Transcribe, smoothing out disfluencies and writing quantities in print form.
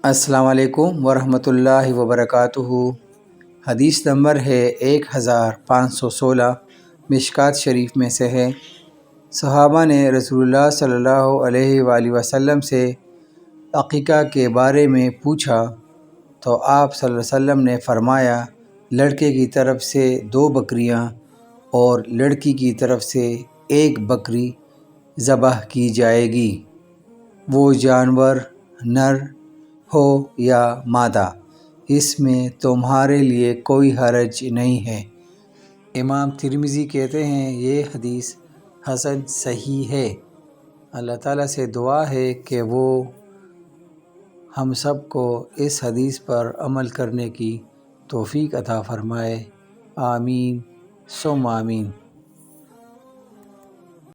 السلام علیکم ورحمۃ اللہ وبرکاتہ۔ حدیث نمبر ہے 1516، مشکوٰۃ شریف میں سے ہے۔ صحابہ نے رسول اللہ صلی اللہ علیہ وآلہ وسلم سے عقیقہ کے بارے میں پوچھا تو آپ صلی اللہ علیہ وسلم نے فرمایا، لڑکے کی طرف سے 2 بکریاں اور لڑکی کی طرف سے 1 بکری ذبح کی جائے گی، وہ جانور نر ہو یا مادہ، اس میں تمہارے لیے کوئی حرج نہیں ہے۔ امام ترمذی کہتے ہیں یہ حدیث حسن صحیح ہے۔ اللہ تعالیٰ سے دعا ہے کہ وہ ہم سب کو اس حدیث پر عمل کرنے کی توفیق عطا فرمائے، آمین ثم آمین۔